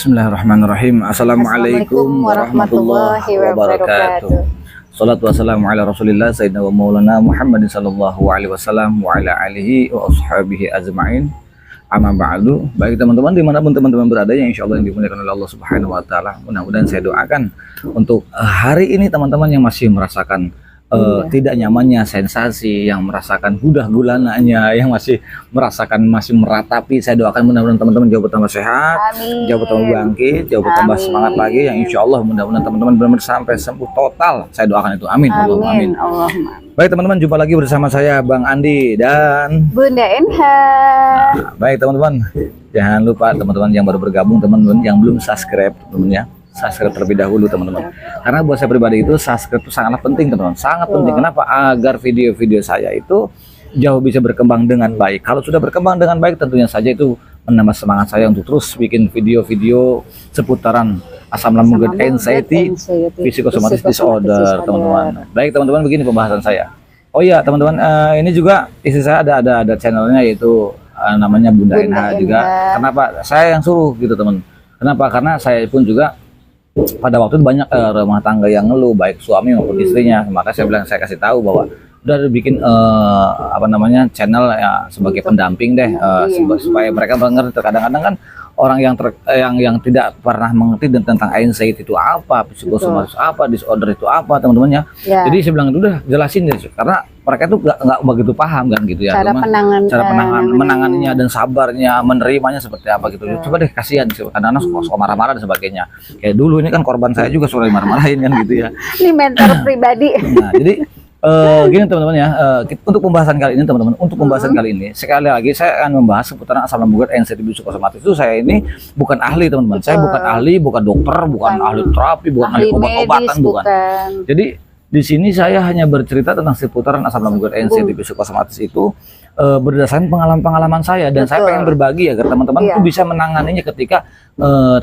Bismillahirrahmanirrahim. Assalamualaikum warahmatullahi wabarakatuh. Salatu wassalamu ala Rasulillah Sayyidina wa Maulana Muhammadin sallallahu alaihi wasallam wa ala alihi wa ashabihi ajma'in. Amma ba'du. Baik teman-teman, dimanapun teman-teman berada yang insya Allah yang dimuliakan oleh Allah Subhanahu wa Ta'ala, mudah-mudahan saya doakan untuk hari ini teman-teman yang masih merasakan tidak nyamannya sensasi, yang merasakan gundah gulananya, yang masih merasakan, masih meratapi, saya doakan mudah-mudahan teman-teman jauh bertambah sehat, jauh bertambah bangkit, jauh bertambah semangat lagi, yang insya Allah mudah-mudahan teman-teman benar-benar sampai sembuh total, saya doakan itu, amin. Amin. Baik teman-teman, jumpa lagi bersama saya Bang Andi dan Bunda Enha. Baik teman-teman, jangan lupa teman-teman yang baru bergabung, teman-teman yang belum subscribe, teman-teman ya, subscribe terlebih dahulu teman-teman, karena buat saya pribadi itu subscribe itu sangatlah penting teman-teman, sangat penting. Kenapa? Agar video-video saya itu jauh bisa berkembang dengan baik. Kalau sudah berkembang dengan baik, tentunya saja itu menambah semangat saya untuk terus bikin video-video seputaran asam lambung dan anxiety, psikosomatis disorder teman-teman. Baik teman-teman, begini pembahasan saya. Oh iya teman-teman, ini juga istri saya ada channelnya, yaitu namanya Bunda Enha juga. Kenapa saya yang suruh gitu teman? Kenapa? Karena saya pun juga pada waktu itu banyak rumah tangga yang ngeluh, baik suami maupun istrinya. Maka saya bilang, saya kasih tahu bahwa udah bikin channel ya sebagai pendamping deh, supaya mereka mengerti. Kadang-kadang kan orang yang tidak pernah mengerti tentang anxiety itu apa, psikosomatis apa, disorder itu apa teman-teman ya. Jadi saya bilang udah jelasin deh, karena mereka tuh nggak begitu paham kan gitu ya, cara menanganinya dan sabarnya menerimanya seperti apa gitu. Coba deh, kasihan kadang-kadang suka marah-marah dan sebagainya. Kayak dulu ini kan korban saya juga suka marah-marahin kan gitu ya. Ini mentor pribadi. Nah, jadi gini teman-teman ya, untuk pembahasan kali ini teman-teman, sekali lagi saya akan membahas seputaran asam lambung dan anxiety psikosomatis. Itu saya ini bukan ahli teman-teman, saya bukan ahli, bukan dokter, bukan ahli terapi, bukan ahli obat-obatan, bukan. Jadi di sini saya hanya bercerita tentang seputaran asam lambung dan anxiety psikosomatis itu berdasarkan pengalaman-pengalaman saya, dan saya pengen berbagi agar teman-teman itu bisa menanganinya ketika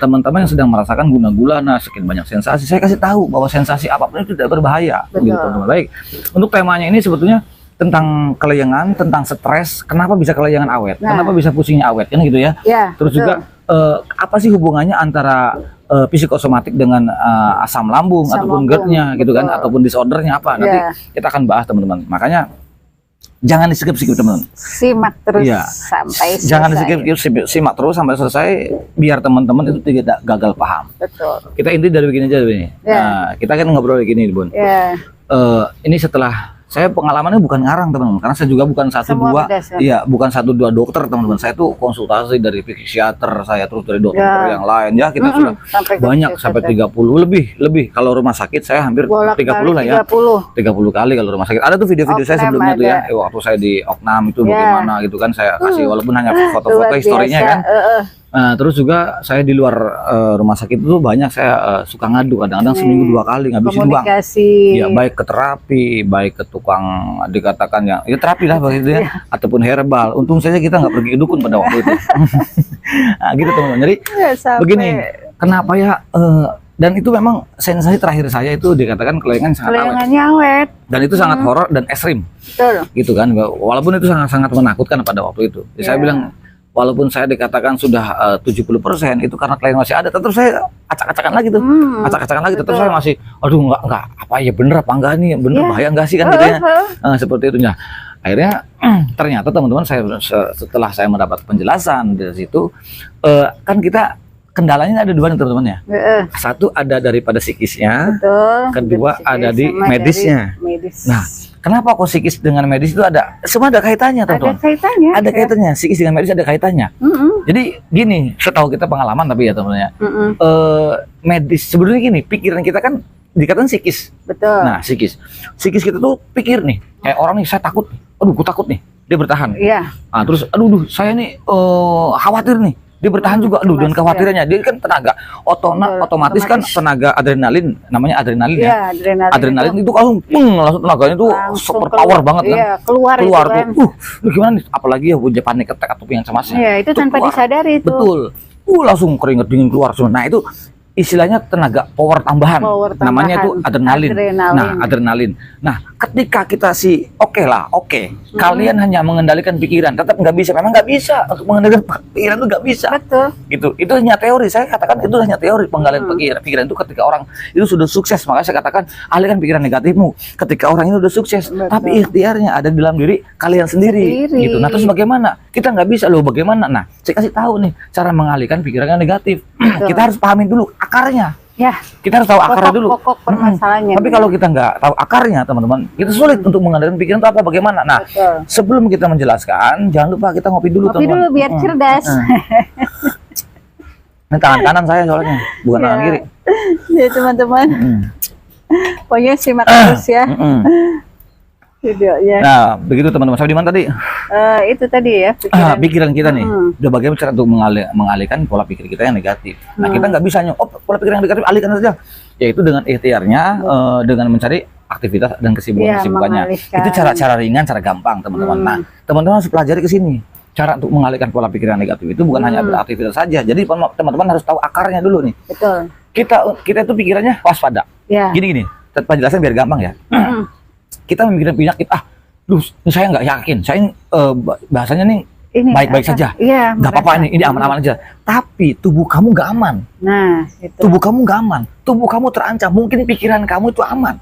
teman-teman yang sedang merasakan guna-gulana, sekian banyak sensasi. Saya kasih tahu bahwa sensasi apapun itu tidak berbahaya. Gitu, teman-teman. Baik, untuk temanya ini sebetulnya tentang kelayangan, tentang stres. Kenapa bisa kelayangan awet? Kenapa bisa pusingnya awet? Kan gitu ya. Terus juga apa sih hubungannya antara psikosomatik dengan asam lambung ataupun GERD-nya gitu kan, ataupun disordernya apa? Nanti kita akan bahas teman-teman. Makanya jangan di-skip teman-teman. Simak terus sampai selesai. Jangan di-skip, simak terus sampai selesai biar teman-teman itu tidak gagal paham. Kita inti dari begini aja begini. Nah, kita kan ngobrol begini, Bun. Ini setelah saya pengalamannya bukan ngarang teman-teman, karena saya juga bukan satu dua dokter teman-teman. Saya tuh konsultasi dari psikiater, saya terus dari dokter yang lain ya. Kita sudah banyak sampai 30 lebih. Kalau rumah sakit saya hampir 30 lah ya. 30 kali kalau rumah sakit. Ada tuh video-video saya sebelumnya tuh ya. Waktu saya di Oknam itu bagaimana gitu kan, saya kasih walaupun hanya foto-foto historinya kan. Nah, terus juga saya di luar rumah sakit itu banyak saya suka ngadu, kadang-kadang seminggu 2 kali ngabisin uang. Ya, baik ke terapi, baik ke tukang dikatakan ya terapi lah begitu ya, ataupun herbal. Untung saja kita nggak pergi ke dukun pada waktu itu. Nah, gitu teman-teman. Jadi begini, kenapa ya? Dan itu memang sensasi terakhir saya itu dikatakan kelayangan sangat awet. Dan itu sangat horor dan ekstrim. Gitu kan. Walaupun itu sangat-sangat menakutkan pada waktu itu. Jadi saya bilang, walaupun saya dikatakan sudah 70% itu karena klien masih ada, tetap saya acak-acakan lagi tuh. Acak-acakan lagi, tetap saya masih aduh enggak apa ya, bener apa enggak nih, bener bahaya enggak sih kan gitu ya. Seperti itu. Nah, akhirnya ternyata teman-teman, setelah saya mendapat penjelasan dari situ, kan kita kendalanya ada 2 nih teman-teman ya. Satu ada daripada psikisnya, kedua ada di medisnya. Nah, kenapa kok psikis dengan medis itu ada? Semua ada kaitannya teman-teman. Ada kaitannya, psikis dengan medis ada kaitannya. Jadi gini, setahu kita pengalaman tapi ya teman-teman ya. Medis sebenarnya gini, pikiran kita kan dikatakan psikis. Nah, psikis kita tuh pikir nih, kayak orang nih, saya takut nih, aduh gue takut nih, dia bertahan. Nah, terus aduh saya nih khawatir nih, dia bertahan juga. Aduh, dengan kekhawatirannya dia kan tenaga otomatis kan tenaga adrenalin, namanya adrenalin ya. Adrenalin itu langsung tenaganya tuh super power banget kan. Keluar tuh. Gimana nih, apalagi ya punya panic attack atau yang cemasnya. Itu tanpa disadari itu. Betul. Langsung keringet dingin keluar semua. Nah, itu istilahnya tenaga power tambahan. Namanya itu adrenalin. Nah, adrenalin. Nah, ketika kita sih oke, kalian hanya mengendalikan pikiran, tetap nggak bisa, memang nggak bisa untuk mengendalikan pikiran itu nggak bisa. Betul. Gitu, itu hanya teori. Saya katakan itu hanya teori penggalian pikiran itu ketika orang itu sudah sukses. Makanya saya katakan alihkan pikiran negatifmu ketika orang ini udah sukses. Betul. Tapi ikhtiarnya ada di dalam diri kalian sendiri. Gitu. Nah terus bagaimana? Kita nggak bisa loh, bagaimana? Nah saya kasih tahu nih cara mengalihkan pikiran yang negatif. Kita harus pahamin dulu akarnya. Ya. Kita harus tahu akarnya dulu. Pokok permasalahannya. Tapi kalau kita nggak tahu akarnya, teman-teman, kita sulit untuk mengendalikan pikiran itu apa, bagaimana. Nah, Betul. sebelum kita menjelaskan, jangan lupa kita ngopi dulu, Ngopi teman-teman. dulu biar cerdas. Ini tangan kanan saya soalnya, bukan tangan kiri. Ya teman-teman. Pokoknya simak terus ya videonya. Nah, begitu teman-teman. Sampai di mana tadi? Itu tadi ya Pikiran kita nih. Udah bagaimana cara untuk mengalihkan pola pikir kita yang negatif. Nah, kita nggak bisa pola pikir yang negatif alihkan saja. Yaitu dengan ikhtiarnya, dengan mencari aktivitas dan kesibukannya. Itu cara-cara ringan, cara gampang, teman-teman. Nah, teman-teman harus pelajari ke sini. Cara untuk mengalihkan pola pikir yang negatif itu bukan hanya beraktivitas saja. Jadi teman-teman harus tahu akarnya dulu nih. Betul. Kita itu pikirannya waspada. Ya. Gini. Penjelasan biar gampang ya. Kita memikirkan penyakit, saya nggak yakin, saya ini bahasanya nih Ini baik-baik saja, nggak apa-apa ini aman-aman aja. Tapi tubuh kamu nggak aman. Nah, itu. Tubuh kamu nggak aman, tubuh kamu terancam. Mungkin pikiran kamu itu aman,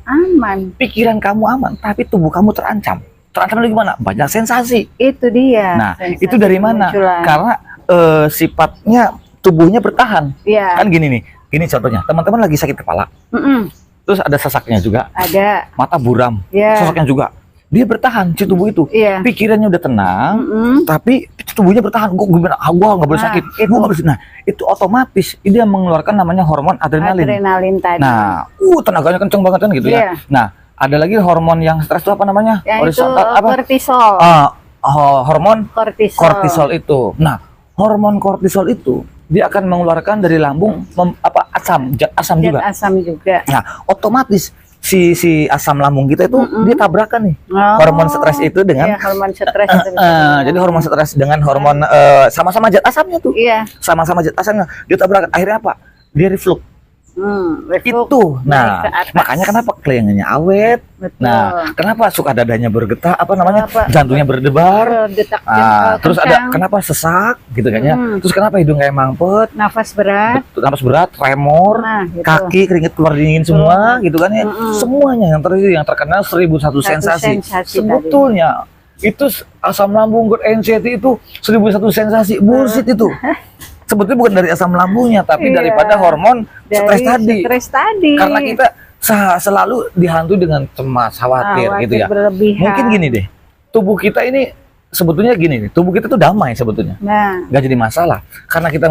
pikiran kamu aman, tapi tubuh kamu terancam. Terancam dari gimana? Banyak sensasi. Itu dia. Nah, sensasi itu dari mana? munculan. Karena sifatnya tubuhnya bertahan. Iya. Kan gini nih, gini contohnya. Teman-teman lagi sakit kepala. Terus ada sesaknya juga, ada mata buram, sesaknya juga, dia bertahan si tubuh itu, pikirannya udah tenang, tapi tubuhnya bertahan. Gue nggak boleh sakit, gue nggak boleh. Nah itu otomatis dia mengeluarkan namanya hormon adrenalin tadi. Nah, tenaganya kenceng banget kan gitu ya. Nah ada lagi hormon yang stres itu apa namanya? Kortisol. Hormon kortisol itu. Nah hormon kortisol itu dia akan mengeluarkan dari lambung zat asam juga. Nah, otomatis si asam lambung kita itu dia tabrakan nih. Hormon stres itu dengan hormon stres. Jadi hormon stres dengan hormon sama-sama zat asamnya tuh. Sama-sama zat asamnya. Dia tabrakan. Akhirnya apa? Dia reflux. Itu. Nah, makanya kenapa kelayangannya awet. Betul. Nah, kenapa suka dadanya bergetar, jantungnya berdebar. Terus ada kenapa sesak gitu kan ya. Terus kenapa hidung kayak mampet, nafas berat, tremor, gitu. Kaki keringet keluar dingin semua gitu kan ya. Semuanya yang terkenal 1001 sensasi. Sebetulnya itu asam lambung good anxiety itu 1001 sensasi. Bullshit itu. Sebetulnya bukan dari asam lambungnya, tapi daripada hormon stres tadi. Karena kita selalu dihantui dengan cemas, khawatir gitu ya. Berlebihan. Mungkin gini deh, tubuh kita ini sebetulnya gini nih, tubuh kita tuh damai sebetulnya, nggak jadi masalah. Karena kita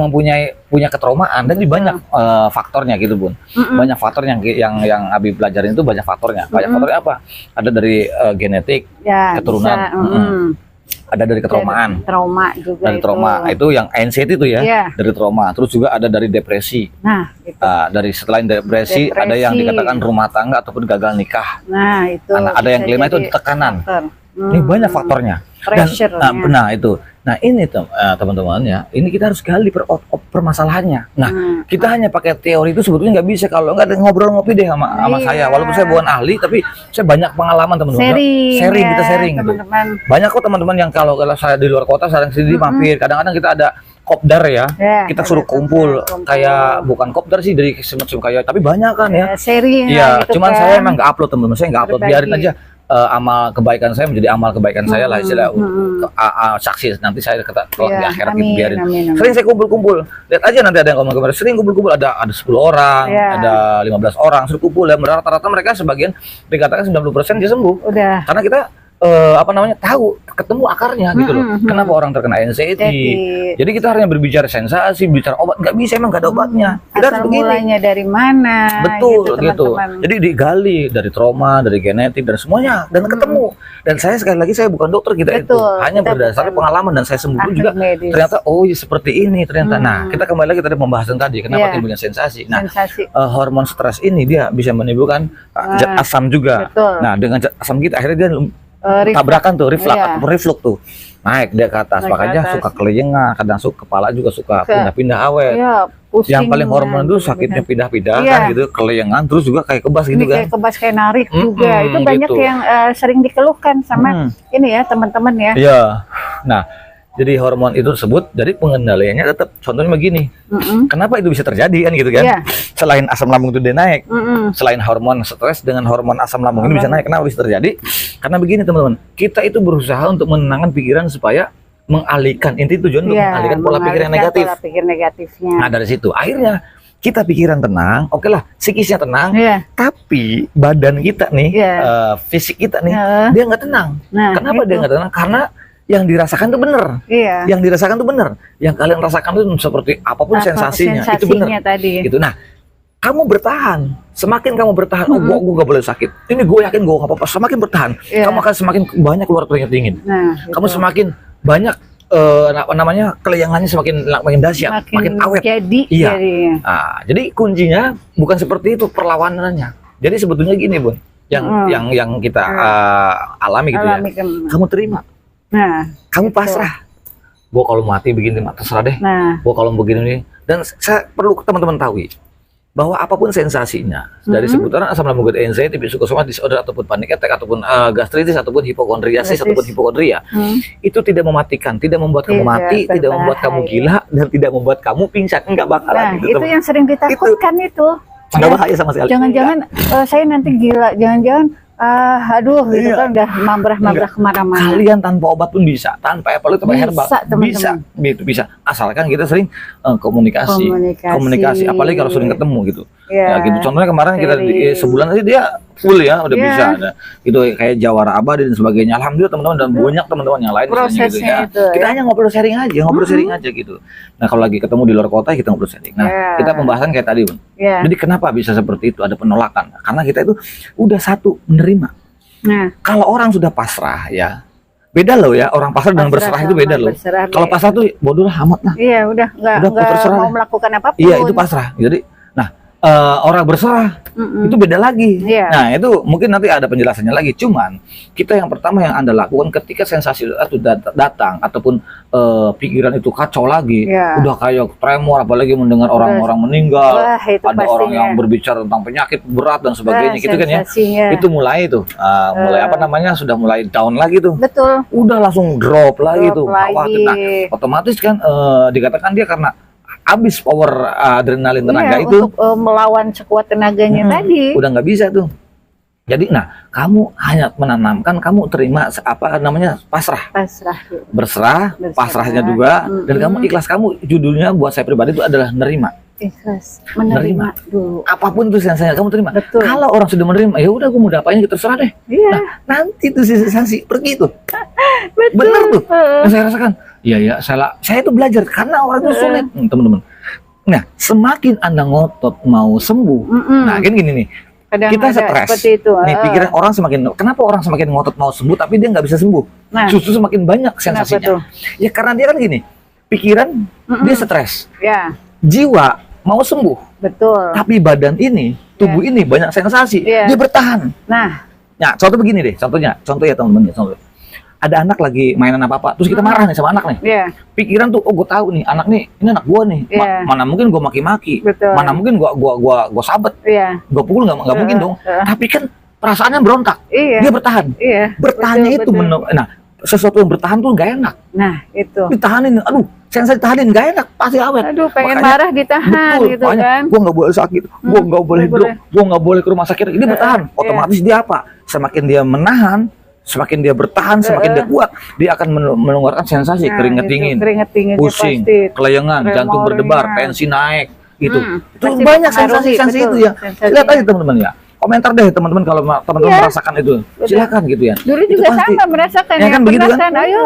punya ketraumaan dan banyak faktornya gitu Bun. Banyak faktor yang Abi pelajarin itu banyak faktornya. Banyak faktornya apa? Ada dari genetik, keturunan. Ada dari ketraumaan, dari trauma itu yang anxiety itu ya, dari trauma. Terus juga ada dari depresi. Nah, dari selain depresi ada yang dikatakan rumah tangga ataupun gagal nikah. Nah, itu. Ada yang kelima itu tekanan. Ini banyak faktornya. Nah itu. Nah ini teman-teman ya, ini kita harus gali permasalahannya. Nah kita hanya pakai teori itu sebetulnya nggak bisa kalau nggak ngobrol ngopi deh sama saya. Walaupun saya bukan ahli, tapi saya banyak pengalaman teman-teman. Sharing gitu. Banyak kok teman-teman yang kalau saya di luar kota sering sendiri mampir. Kadang-kadang kita ada kopdar ya, kita suruh kumpul kayak bukan kopdar sih dari semacam kayak, tapi banyak kan ya. Sharing. Iya, cuman saya emang nggak upload teman-teman, saya nggak upload, biarin aja. Amal kebaikan saya menjadi amal kebaikan saya lah, istilah saksi nanti saya kalau di akhirat gitu, biarin. Sering saya kumpul-kumpul, lihat aja nanti ada yang komen kemarin, sering kumpul-kumpul ada 10 orang, ada 15 orang, suruh kumpul dan rata-rata mereka sebagian dikatakan 90% dia sembuh. Karena kita tahu ketemu akarnya gitu loh. Kenapa orang terkena anxiety? Jadi kita harusnya berbicara sensasi, bicara obat, nggak bisa, emang nggak ada obatnya. Kita harus begini. Mulainya dari mana? Betul gitu. Jadi digali dari trauma, dari genetik dan semuanya dan ketemu. Dan saya sekali lagi saya bukan dokter, kita itu hanya berdasarkan pengalaman dan saya sembuh juga. Ternyata seperti ini ternyata. Nah, kita kembali lagi tadi pembahasan tadi kenapa timbulnya sensasi. Nah, hormon stres ini dia bisa menimbulkan zat asam juga. Nah, dengan zat asam kita akhirnya dia tabrakan tuh, reflux Iya. ataupun reflux tuh. Naik dia ke atas, Naik ke makanya atas. suka keleyengan, kadang suka kepala juga suka pindah-pindah awet. Iya, pusing. Yang paling hormon itu berlebihan. sakitnya pindah-pindah Iya. kan gitu, keleyengan terus juga kayak kebas gitu Ini kan. kayak kebas kayak narik juga. Mm-mm, Itu banyak gitu. yang sering dikeluhkan sama ini ya teman-teman ya. Iya. Nah, jadi hormon itu tersebut, jadi pengendaliannya tetap contohnya begini. Mm-mm. Kenapa itu bisa terjadi kan gitu kan? Iya. Selain asam lambung itu dia naik, Mm-mm. selain hormon stres dengan hormon asam lambung ini bisa naik. Kenapa bisa terjadi? Karena begini teman-teman, kita itu berusaha untuk menenangkan pikiran supaya mengalihkan, inti tujuan untuk Iya, mengalihkan pola pikir yang mengalihkan negatif. Pola pikir negatifnya. Nah dari situ akhirnya kita pikiran tenang, oke lah psikisnya tenang, Iya. tapi badan kita nih, Iya. fisik kita nih, Heeh. dia nggak tenang. Nah, Kenapa itu. dia nggak tenang? Karena yang dirasakan tuh bener. Iya. Yang dirasakan tuh bener. Yang kalian rasakan tuh seperti apapun Apa sensasinya, itu bener. tadi. Gitu. Nah, kamu bertahan. Semakin kamu bertahan, oh Mm-mm. gua gak boleh sakit. Ini gue yakin gue gak apa-apa. Semakin bertahan, Iya. kamu akan semakin banyak keluar keringat dingin. Nah, Kamu gitu. semakin banyak apa namanya keleyangannya makin dahsyat, makin awet. Jadi, Iya. jadinya. Nah, jadi kuncinya bukan seperti itu perlawanannya. Jadi sebetulnya gini, Bun. Yang kita alami gitu Alami ya. kan. Kamu terima, Nah, kamu pasrah. Gue kalau mati begini terserah deh. nah, Gue kalau begini nih. Dan saya perlu teman-teman tahu bahwa apapun sensasinya dari seputaran asam lambung, anxiety, psikosomatis disorder ataupun panic attack ataupun gastritis ataupun hipokondriasis Gastritis. ataupun hipokondria, itu tidak mematikan, tidak membuat kamu Tidak mati, tidak membuat kamu berbahaya. gila, dan tidak membuat kamu pingsan. Enggak bakalan nah gitu. itu teman. yang sering ditakutkan itu. Enggak bahaya sama sekali. Jangan-jangan saya nanti gila, jangan-jangan aduh gitu Iya. kan udah mambrah kemana-mana. Kalian tanpa obat pun bisa, tanpa apel itu Bisa, herbal teman-teman. bisa, gitu bisa. Asalkan kita sering komunikasi, Komunikasi. apalagi kalau sering ketemu gitu. Ya, Ya gitu. Contohnya kemarin kita sharing. sebulan aja dia full ya, udah Iya. bisa. Ada gitu kayak Jawara Abadi dan sebagainya. Alhamdulillah teman-teman dan banyak teman-teman yang lain misalnya gitu Prosesnya ya. itu, Kita ya. hanya ngobrol sharing aja, gitu. Nah kalau lagi ketemu di luar kota kita ngobrol sharing. Nah Ya. kita pembahasan kayak tadi, Bun. Ya. Jadi kenapa bisa seperti itu? Ada penolakan. Karena kita itu udah satu menerima. Nah, Kalau orang sudah pasrah ya, beda loh ya, orang pasrah dan berserah itu sama beda loh. berserah Kalau beda. pasrah tuh bodoh lah amat lah. iya udah Udah, nggak terserah mau deh. melakukan apapun. Iya itu pasrah. Jadi, nah orang berserah Mm-mm. itu beda lagi. Iya. Nah itu mungkin nanti ada penjelasannya lagi. Cuman kita yang pertama yang Anda lakukan ketika sensasi itu datang ataupun pikiran itu kacau lagi, Iya. udah kayak tremor, apalagi mendengar orang-orang meninggal, Wah, itu ada orang pastinya. yang berbicara tentang penyakit berat dan sebagainya, gitu kan ya. Sensasinya. Itu mulai tuh, mulai apa namanya sudah mulai down lagi tuh. Betul. Udah langsung drop lagi Drop tuh. lagi. Nah, otomatis kan dikatakan dia karena habis power adrenalin tenaga Iya, itu untuk melawan sekuat tenaganya tadi. udah nggak bisa tuh. Jadi nah kamu hanya menanamkan, kamu terima apa namanya pasrah, Pasrah. berserah, Berserah. pasrahnya juga, dan Mm-mm. kamu ikhlas. Kamu judulnya buat saya pribadi itu adalah nerima. Ikhlas. Menerima dulu. Apapun itu sensasinya kamu terima. Betul. Kalau orang sudah menerima, ya udah gue mau diapain gitu terserah deh. Iya. Nanti tuh si sensasi pergi tuh. Betul. Bener tuh. Heeh. Yang saya rasakan. Iya ya, saya itu belajar karena orang itu sulit, teman-teman. Nah, semakin Anda ngotot mau sembuh, Mm-mm. nah kan gini nih, Kadang kita ada stres. seperti itu. Nih pikiran orang kenapa orang semakin ngotot mau sembuh tapi dia nggak bisa sembuh? Nah, Justru semakin banyak kenapa sensasinya. tuh? Ya karena dia kan gini, pikiran dia stres, Ya, jiwa mau sembuh, betul. tapi badan ini, tubuh ini banyak sensasi, Iya. dia bertahan. Nah, Nah, contoh begini deh, contoh ya teman-teman, contoh. Ada anak lagi mainan apa terus kita marah nih sama anak nih. ya, Pikiran tuh, oh gue tahu nih, anak nih, ini anak gue nih. Iya. Mana mungkin gue maki-maki, Betul. mana mungkin gue sabet, iya, gue pukul nggak mungkin dong. Tapi kan perasaannya berontak, iya, dia bertahan. iya. Bertahannya Betul, itu betul. nah sesuatu yang bertahan tuh gak enak, Nah, itu. ditahanin, aduh sensasi ditahanin gak enak, pasti awet. Aduh, pengen Makanya- marah ditahan Betul, gitu makanya kan. gue nggak boleh sakit, gue nggak boleh nggak drop, gue nggak boleh ke rumah sakit, ini bertahan. Iya. Otomatis dia apa, semakin dia menahan, semakin dia bertahan, semakin dia kuat, dia akan mengeluarkan sensasi Nah, keringet itu, dingin, keringet dinginnya pusing, pasti. kelayangan, jantung Tremornya. berdebar, tensi naik, gitu. Itu Pasti banyak mempengaruhi, sensasi betul, itu ya. sensasinya. Lihat aja teman-teman ya. Komentar deh teman-teman kalau teman-teman Iya. merasakan itu. Silakan gitu ya. Dulu Itu juga pasti. sama merasakan Ya ya, kan, begitu pernah kan? kan, ayo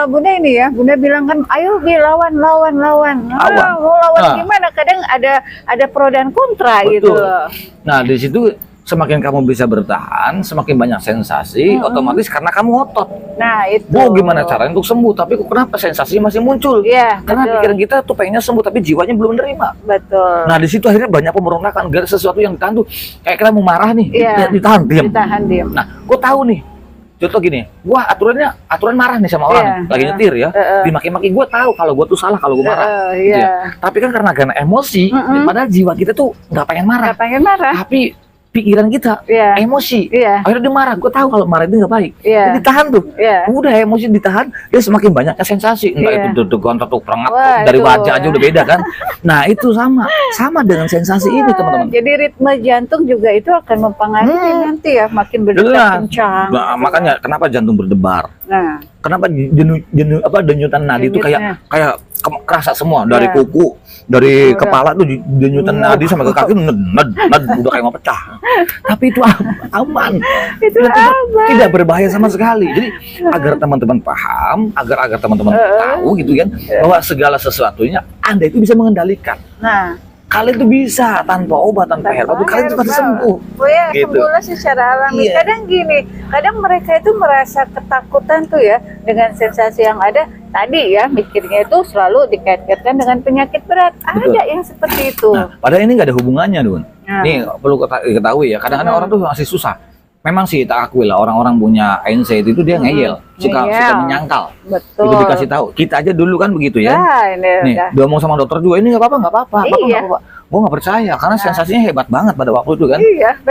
Bunda ini ya, Bunda bilang kan, ayo Bi lawan. Lawan. Mau lawan Nah. gimana? Kadang ada pro dan kontra gitu Betul. loh. Nah, di situ semakin kamu bisa bertahan, semakin banyak sensasi, otomatis karena kamu otot. Nah, itu. Mau gimana caranya untuk sembuh, tapi kok kenapa sensasinya masih muncul? Iya, Karena betul. pikiran kita tuh pengennya sembuh, tapi jiwanya belum menerima. Betul. Nah, di situ akhirnya banyak pemberontakan, gara sesuatu yang ditahan tuh, kayak kita mau marah nih, Iya. ditahan, diam. Ditahan diam. Nah, gue tahu nih, contoh gini, gua aturan marah nih sama orang lagi nyetir ya, dimaki-maki, gua tahu kalau gua tuh salah kalau gua marah. Gitu ya. Tapi kan karena emosi, padahal jiwa kita tuh nggak pengen marah. Tapi pikiran kita emosi, akhirnya dia marah. Gue tahu kalau marah itu nggak baik, jadi ditahan tuh. Udah emosi ditahan, dia semakin banyaknya sensasi, entah itu deg-degan, tetuk perengat, dari wajah aja udah beda kan. Nah itu sama dengan sensasi ini teman-teman. Jadi ritme jantung juga itu akan mempengaruhi nanti ya, makin berdetak kencang. Nah, makanya kenapa jantung berdebar? Nah, kenapa denyutan nadi itu kayak kerasa semua dari kuku, dari kepala tuh denyutan nadi sampai ke kaki ned udah kayak mau pecah. Tapi itu aman. Itu aman. Tidak berbahaya sama sekali. Jadi agar teman-teman paham, agar teman-teman tahu gitu kan, bahwa segala sesuatunya Anda itu bisa mengendalikan. Nah, kalian itu bisa tanpa obat, tanpa herbal, kalian itu pasti sembuh. Oh ya, gitu. sembuhlah secara alami. Kadang gini, kadang mereka itu merasa ketakutan tuh ya dengan sensasi yang ada. Tadi ya mikirnya itu selalu dikait-kaitkan dengan penyakit berat. Ada yang seperti itu. Nah, padahal ini nggak ada hubungannya, Dun. Nih perlu ketahui ya. Kadang-kadang orang tuh masih susah. Memang sih tak akui lah, orang-orang punya anxiety itu dia ngeyel, suka menyangkal. Betul. Itu dikasih tahu. Kita aja dulu kan begitu ya. Nih, dia ngomong sama dokter juga, ini nggak apa-apa. Gue nggak percaya karena sensasinya hebat banget pada waktu itu kan.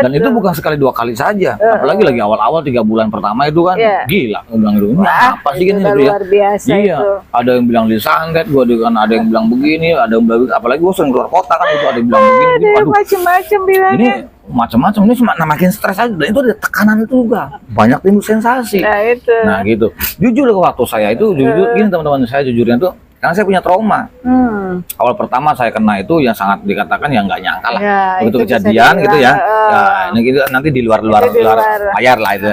Dan itu bukan sekali 2 kali saja. Apalagi lagi awal-awal 3 bulan pertama itu kan gila. Gue bilang itu, ini apa sih gini gitu ya. Luar biasa itu. Ada yang bilang disantet, ada yang bilang begini, ada yang bilang, apalagi gue sering keluar kota kan itu ada yang bilang begini. Ada macam-macam bilangnya. Ini macam-macam, ini cuma makin stres aja, dan itu ada tekanan itu juga, banyak timbul sensasi. Nah gitu. Jujur waktu saya itu jujur gini teman-teman, saya jujurnya tuh karena saya punya trauma. Awal pertama saya kena itu yang sangat dikatakan yang nggak nyangka lah. Begitu kejadian gitu ya. Ini gitu, nanti di luar layar lah itu.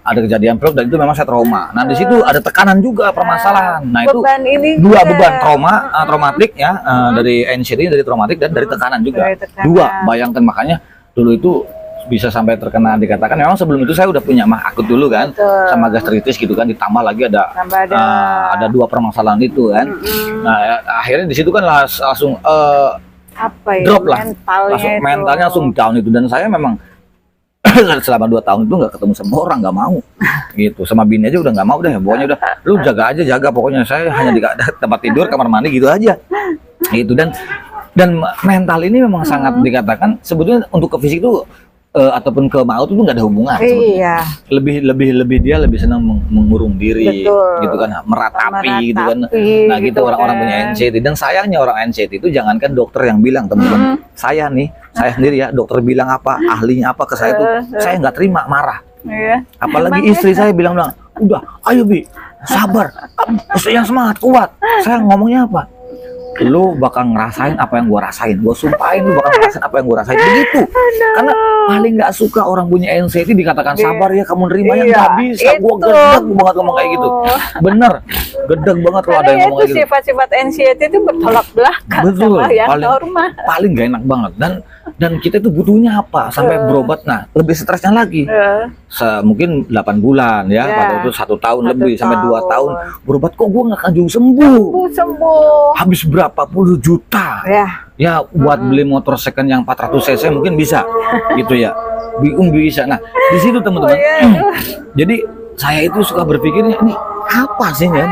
Ada kejadian perut dan itu memang saya trauma. Nah di situ ada tekanan juga permasalahan. Nah itu dua beban traumatik ya, dari anxiety, dari traumatik dan dari tekanan juga. Dua, bayangkan makanya dulu itu bisa sampai terkena, dikatakan memang sebelum itu saya udah punya mah akut dulu kan. Sama gastritis gitu kan, ditambah lagi ada 2 permasalahan itu kan. Nah akhirnya di situ kan langsung drop lah, langsung mentalnya langsung down itu. Dan saya memang selama 2 tahun itu nggak ketemu sama orang, nggak mau gitu, sama bini aja udah nggak mau deh, pokoknya udah lu jaga pokoknya, saya hanya di tempat tidur, kamar mandi gitu aja gitu. Dan mental ini memang sangat dikatakan sebetulnya untuk ke fisik itu ataupun ke maut itu nggak ada hubungan. Lebih dia lebih senang mengurung diri. Betul. Gitu kan, meratapi gitu kan. Nah gitu orang-orang punya anxiety. Dan sayangnya orang anxiety itu jangankan dokter yang bilang, teman-teman, saya sendiri ya, dokter bilang apa, ahlinya apa ke saya tuh, saya nggak terima, marah. Apalagi istri saya bilang, udah ayo Bi, sabar, yang semangat, kuat. Saya ngomongnya apa, lu bakal ngerasain apa yang gua rasain, gua sumpahin lu bakal ngerasain apa yang gua rasain, begitu. Karena paling nggak suka orang punya anxiety dikatakan sabar ya, kamu nerimanya nggak bisa. Gua gedeg banget ngomong kayak gitu, bener, gedeg banget kalau ada yang ngomong kayak gitu. Sifat-sifat anxiety itu bertolak belakang sama yang normal. Paling gak enak banget. Dan kita itu butuhnya apa sampai berobat. Nah lebih stresnya lagi, mungkin 8 bulan ya, pada itu 1 tahun lebih sampai 2 tahun berobat, kok gua nggak kunjung sembuh. Habis berapa puluh juta ya buat beli motor second yang 400 cc mungkin bisa gitu ya, bisa. Nah di situ teman-teman, jadi saya itu suka berpikirnya, ini apa sih ya,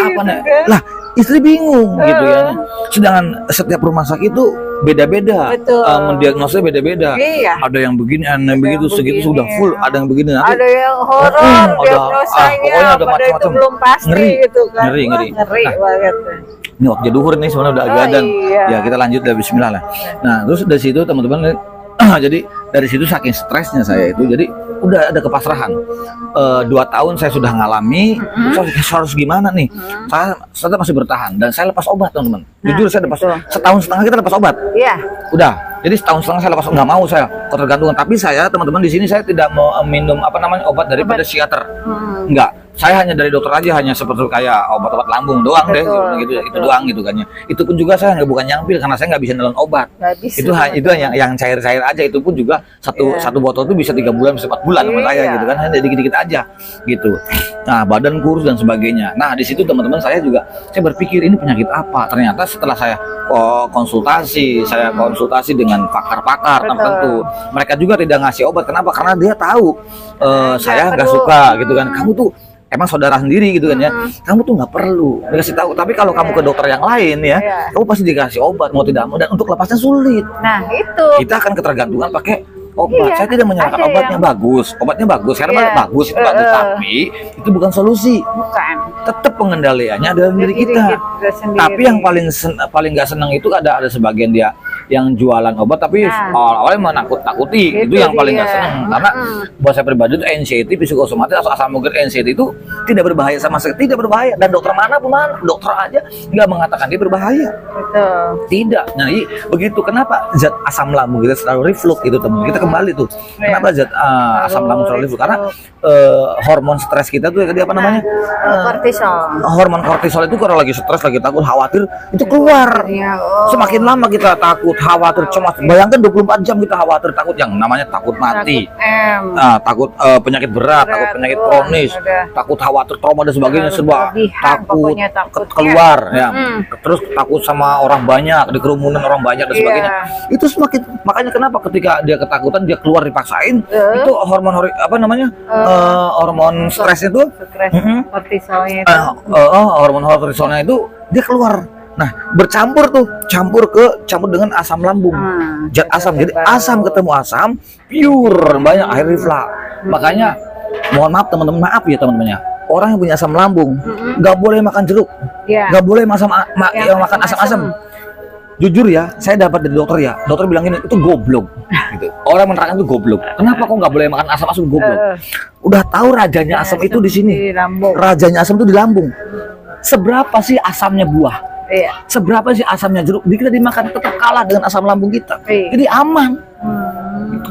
apa nih lah, istri bingung gitu ya. Sedangkan setiap rumah sakit itu beda-beda, mendiagnosnya beda-beda. Ada yang begini, ada yang begitu, segitu sudah full, ada yang begini, nanti ada yang horor, diagnosanya pokoknya ada macam-macam, belum pasti gitu kan. Ngeri banget. Ini waktu duhur nih sebenarnya udah agak dan ya kita lanjut dari bismillah lah. Nah terus dari situ teman-teman, jadi dari situ saking stresnya saya itu, jadi udah ada kepasrahan. 2 tahun saya sudah ngalami, saya harus gimana nih? Saya masih bertahan dan saya lepas obat teman-teman. Jujur saya lepas, 1,5 tahun kita lepas obat. Udah, jadi 1,5 tahun saya lepas, nggak mau saya ketergantungan. Tapi saya teman-teman di sini saya tidak mau minum obat daripada psikiater. Enggak. Saya hanya dari dokter aja, hanya seperti kayak obat-obat lambung doang deh, gitu, itu doang gitu kan ya. Itu pun juga saya bukan nyambil karena saya nggak bisa nelan obat. Itu yang cair-cair aja, itu pun juga satu botol itu bisa 3 bulan, bisa 4 bulan sama saya gitu kan, hanya dikit-dikit aja gitu. Nah, badan kurus dan sebagainya. Nah, di situ teman-teman saya berpikir ini penyakit apa. Ternyata setelah saya konsultasi dengan pakar-pakar Betul. tertentu, mereka juga tidak ngasih obat. Kenapa? Karena dia tahu saya nggak perlu. suka gitu kan. Kamu tuh emang saudara sendiri gitu kan ya. Kamu tuh nggak perlu dikasih tahu. Tapi kalau kamu ke dokter yang lain ya, Iya. kamu pasti dikasih obat mau tidak mau, dan untuk lepasnya sulit. Nah, itu. Kita akan ketergantungan pakai obat. Iya, Saya tidak menyalahkan ada obatnya yang- obatnya bagus, karena Iya. bagus itu bagus, tapi itu bukan solusi. Bukan. Tetap pengendaliannya ada di diri kita. sendiri. Tapi yang paling nggak senang itu ada sebagian dia yang jualan obat tapi Nah. awal-awalnya menakut-nakuti. Itu Itu yang paling nggak dia. senang, karena buat saya pribadi itu NCT psikosomatis atau asam lambung NCT itu tidak berbahaya sama sekali, tidak berbahaya, dan dokter mana dokter aja nggak mengatakan dia berbahaya. Betul. Tidak. Nah, begitu. Kenapa zat asam lambung kita selalu reflux itu teman. Kita kembali tuh. Kenapa zat asam lambung selalu reflux? Karena hormon stres kita tuh tadi apa namanya? Kortisol. Hormon kortisol itu kalau lagi stres, lagi takut, khawatir itu keluar. Ya, Semakin lama kita takut, khawatir, cemas. Bayangkan 24 jam kita khawatir, takut yang namanya takut mati. Takut penyakit berat, takut penyakit kronis, takut khawatir trauma dan sebagainya, serba takut pokoknya takutnya. keluar ya. Terus takut sama orang banyak, di kerumunan orang banyak dan Iya. sebagainya. Itu semakin, makanya kenapa ketika dia ketakutan dia keluar dipaksain, itu hormon hormon stres itu Stres, Mm-mm. kortisolnya itu. hormon kortisolnya itu dia keluar. Nah, campur dengan asam lambung. Zat asam. Jadi asam ketemu asam, pure banyak air reflux. Makanya mohon maaf teman-teman, teman-temannya. Orang yang punya asam lambung nggak boleh makan jeruk, Ya. nggak boleh makan Yang asam-asam. Jujur ya, saya dapat dari dokter ya. Dokter bilang ini itu goblok. Gitu. Orang menerangkan itu goblok. Kenapa kok nggak boleh makan asam-asam, goblok? Udah tahu rajanya asam itu di sini. Di lambung. Rajanya asam itu di lambung. Seberapa sih asamnya buah? Iya. Seberapa sih asamnya jeruk? Kita dimakan tetap kalah dengan asam lambung kita. Iya. Jadi aman.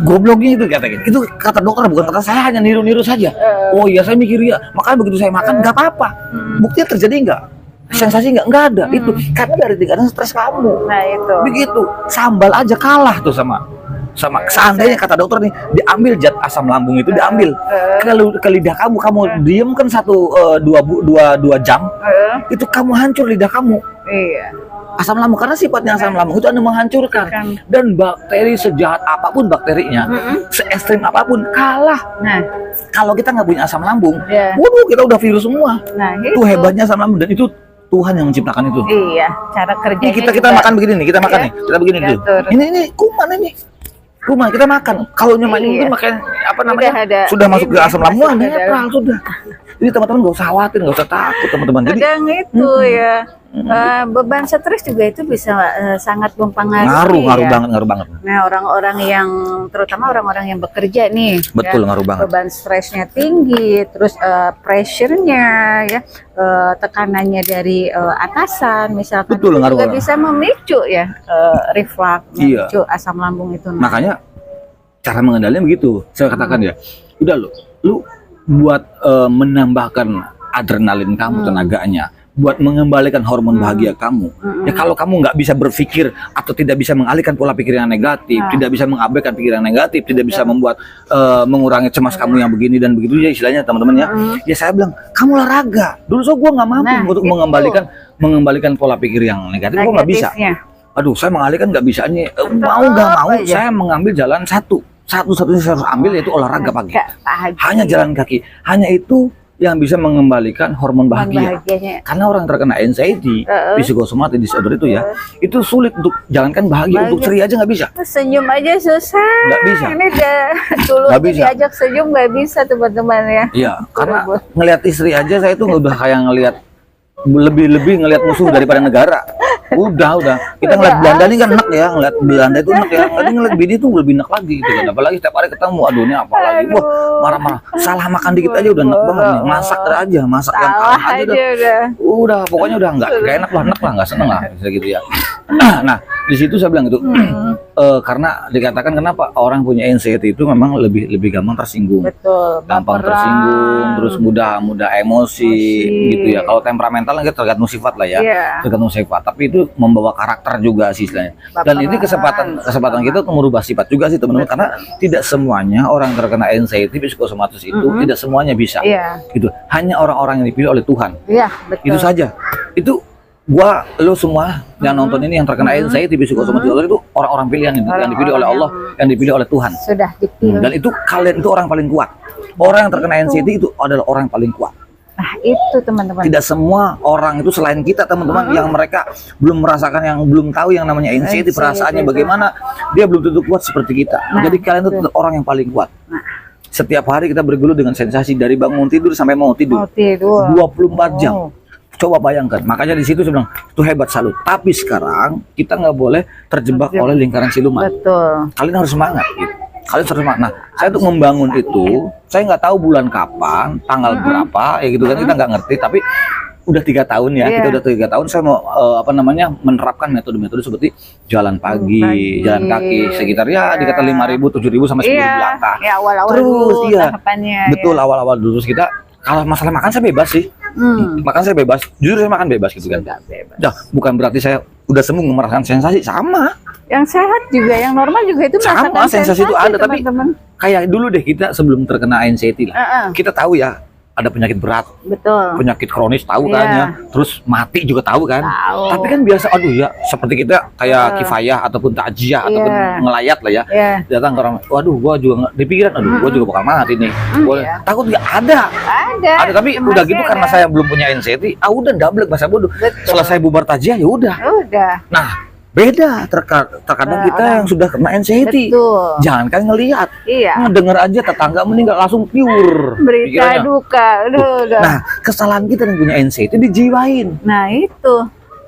Gobloknya itu katanya. Itu kata dokter, bukan kata saya, hanya niru-niru saja. Oh iya, saya mikir ya. Makanya begitu saya makan nggak apa-apa. Buktinya terjadi nggak? Sensasi nggak ada. Itu karena dari tingkatan stres kamu. Nah, itu. Begitu. Sambal aja kalah tuh sama seandainya kata dokter nih diambil zat asam lambung itu diambil ke lidah kamu diem kan dua jam, itu kamu hancur lidah kamu. Iya. Asam lambung, karena sifatnya asam lambung itu menghancurkan, dan bakteri sejahat apapun bakterinya, se-ekstrim apapun kalah. Nah, Kalau kita nggak punya asam lambung, Iya. waduh kita udah virus semua. nah Itu hebatnya asam lambung, dan itu Tuhan yang menciptakan itu. Iya, cara kerjanya. Ini kita juga- makan begini nih, kita makan Iya. nih, kita begini dulu. Diatur. Ini kuman ini. Kuman kita makan. Kalau nyobain Iya. itu makan apa namanya? ada Sudah masuk ke ini, asam lambung, masuk ke netral dalam. sudah. Jadi teman-teman nggak usah khawatir, nggak usah takut teman-teman. Jadi Kadang itu ya beban stres juga itu bisa sangat mempengaruhi ngaruh banget. Nah, orang-orang yang terutama orang-orang yang bekerja nih, Betul, ya, ngaruh banget. beban stresnya tinggi, terus pressure-nya ya, tekanannya dari atasan misalkan, Betul, itu ngaruh juga banget. bisa memicu ya reflux, Iya. memicu asam lambung itu. Makanya cara mengendalinya begitu. Saya katakan ya, udah lu buat menambahkan adrenalin kamu, tenaganya, buat mengembalikan hormon bahagia kamu. Ya kalau kamu nggak bisa berpikir atau tidak bisa mengalihkan pola pikir yang negatif, tidak bisa mengabaikan pikiran negatif, tidak bisa membuat mengurangi cemas kamu yang begini dan begitu ya istilahnya teman-teman ya. Ya saya bilang kamu olahraga. Dulu gue nggak mampu Nah, untuk itu. mengembalikan pola pikir yang negatif. Gue nggak bisa. Negatifnya. Aduh, saya mengalihkan nggak bisa nih. Mau nggak mau, apa aja? saya mengambil jalan satu-satunya saya harus ambil yaitu olahraga pagi. Pagi. Hanya jalan kaki. Hanya itu yang bisa mengembalikan hormon bahagia. Bahagianya. Karena orang yang terkena anxiety, psikosomatik disorder itu ya, itu sulit untuk jalankan bahagia, untuk ceria aja nggak bisa. Senyum aja susah. Nggak bisa. Ini udah dulu Nggak bisa. diajak senyum nggak bisa teman-teman ya. Iya, karena Betul. ngelihat istri aja saya tuh udah kayak ngelihat lebih ngelihat musuh daripada negara. Udah. Kita ngeliat Belanda ini kan enak ya, ngeliat Belanda itu enak ya. Tapi ngeliat Bini itu lebih enak lagi gitu kan. Apalagi setiap hari ketemu, aduh ini apalagi. Wah, marah-marah. Salah makan dikit aja udah enak banget nih. Masak aja, masak yang Salah kalah aja aja udah. udah pokoknya udah nggak enak lah, nggak seneng lah, bisa gitu ya. Nah, di situ saya bilang itu karena dikatakan kenapa orang punya anxiety itu memang lebih gampang tersinggung. Betul. Gampang Baperan. tersinggung, terus mudah emosi gitu ya. Kalau temperamental kan tergantung sifat lah ya, Iya. tergantung sifat. Tapi itu membawa karakter juga sih istilahnya. Dan ini kesempatan kita untuk merubah sifat juga sih teman-teman, karena tidak semuanya orang terkena anxiety psikosomatis itu tidak semuanya bisa. Iya. Gitu. Hanya orang-orang yang dipilih oleh Tuhan. Iya, betul. Itu saja. Itu gua lo semua yang nonton ini yang terkena anxiety psikosomatis itu orang-orang pilihan yang dipilih oleh Allah, yang dipilih oleh Tuhan. Sudah dipilih. Dan itu kalian itu orang paling kuat. Orang yang terkena anxiety itu adalah orang yang paling kuat. Nah, itu teman-teman. Tidak semua orang itu selain kita teman-teman yang mereka belum merasakan, yang belum tahu yang namanya anxiety, perasaannya bagaimana, dia belum tentu kuat seperti kita. Jadi kalian itu orang yang paling kuat. Setiap hari kita bergelut dengan sensasi dari bangun tidur sampai mau tidur. 24 jam. Coba bayangkan. Makanya di situ saya bilang itu hebat, salut. Tapi sekarang kita nggak boleh terjebak oleh lingkaran siluman. Betul. Kalian harus semangat gitu. Kalian harus semangat. Nah, saya untuk membangun itu, saya nggak tahu bulan kapan, tanggal berapa, ya gitu kan, kita nggak ngerti. Tapi udah 3 tahun ya, kita udah 3 tahun. Saya mau menerapkan metode-metode seperti jalan pagi, jalan kaki sekitar ya dikata 5.000, 7.000 sampai 10.000 langkah. Ya, awal-awal Terus dulu iya, tahapannya. betul awal-awal dulu. Terus kita kalau masalah makan saya bebas sih. Makan saya bebas, jujur saya makan bebas gitu kan. Bebas. Nah, bukan berarti saya udah sembuh merasakan sensasi, sama. Yang sehat juga, yang normal juga itu Sama, merasakan sensasi itu ada, tapi teman-teman. kayak dulu deh kita sebelum terkena anxiety lah. Kita tahu ya ada penyakit berat, Betul. penyakit kronis tahu kan ya, terus mati juga tahu kan. Tahu. Tapi kan biasa, aduh ya, seperti kita kayak kifayah ataupun takjiah ataupun ngelayat lah ya. Datang ke orang, waduh, gua juga di pikiran, aduh, gua juga bakal mati nih. Gua takut nggak ada. Ada, tapi udah gitu karena saya belum punya anxiety, udah ndablek bahasa bodoh. Selesai bubar takjiah ya udah. Nah, beda terkadang kita yang sudah kena anxiety. Betul. Jangan kan ngelihat. Iya. Ngedenger aja tetangga meninggal langsung pure Berita pikirannya. duka. Udah. Nah, kesalahan kita yang punya anxiety dijiwain. Nah, itu.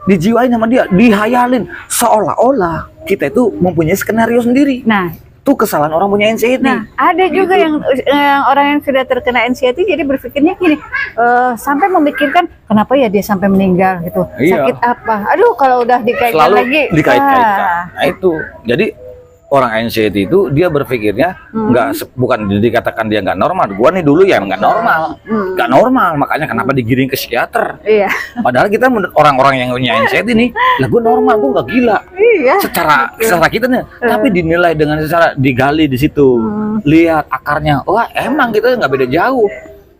Dijiwain sama dia, dihayalin seolah-olah kita itu mempunyai skenario sendiri. Nah, itu kesalahan orang punya anxiety. Nah, ada juga yang orang yang sudah terkena anxiety jadi berpikirnya gini, sampai memikirkan kenapa ya dia sampai meninggal gitu. Iya. Sakit apa? Aduh, kalau udah dikaitkan Selalu lagi. dikait-kaitkan. Nah, itu. Jadi orang anxiety itu dia berpikirnya bukan dikatakan dia nggak normal. Gua nih dulu ya nggak normal, nggak normal. Makanya kenapa digiring ke psikiater? Iya. Padahal kita menurut orang-orang yang punya anxiety nih, lah gua normal, gua nggak gila. Iya. Secara kita nih, tapi dinilai dengan secara digali di situ, lihat akarnya. Wah, emang kita nggak beda jauh.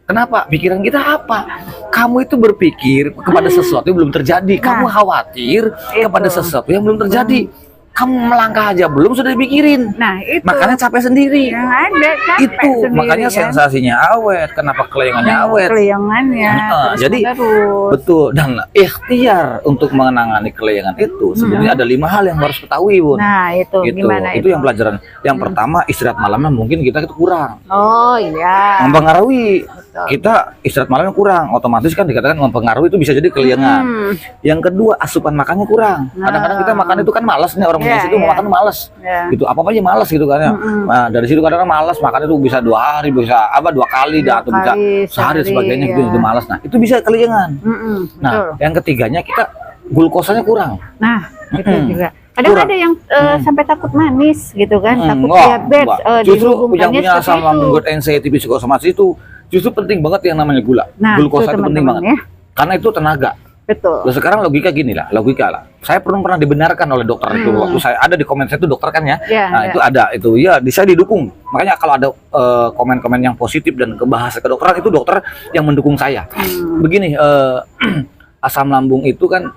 Kenapa? Pikiran kita apa? Kamu itu berpikir kepada sesuatu yang belum terjadi. Kamu khawatir kepada sesuatu yang belum terjadi. Kamu melangkah aja belum sudah dipikirin. Nah, itu. Makanya capek sendiri. Yang ada capek Itu sendiri, makanya kan? sensasinya awet. Kenapa kelayangannya awet? Kelayangannya. Jadi betul, dan ikhtiar untuk menangani kelayangan itu sebenarnya ada 5 hal yang harus ketahui, Bun. Nah, itu Gitu. gimana Itu yang pelajaran. Yang pertama, istirahat malamnya mungkin kita itu kurang. Oh iya. Mempengaruhi. Kita istirahat malamnya kurang, otomatis kan dikatakan mempengaruhi, itu bisa jadi kelayangan. Yang kedua, asupan makannya kurang. Kadang-kadang kita makan itu kan malas nih, orang punya itu mau makan tuh malas. Gitu, apa-apa aja malas gitu kan ya. Nah, dari situ kadang-kadang malas makan itu bisa 2 hari, bisa 2 kali dah, atau bisa sehari sebagainya gitu, itu malas. Nah, itu bisa kelayangan. Nah, yang ketiganya kita glukosanya kurang. Nah, itu juga. Kadang ada yang sampai takut manis gitu kan, takut Enggak. diabetes. Justru yang dihubungkannya punya seperti asam lambung itu. anxiety psikosomatis itu justru penting banget yang namanya gula. Nah, Glukosa itu penting teman-teman banget. ya. Karena itu tenaga. Betul. Loh, sekarang logika gini lah, logika lah. Saya pernah dibenarkan oleh dokter itu waktu saya ada di komen saya itu dokter kan ya. Nah, itu ada itu ya, saya didukung. Makanya kalau ada komen-komen yang positif dan kebahasa kedokteran itu dokter yang mendukung saya. Begini, asam lambung itu kan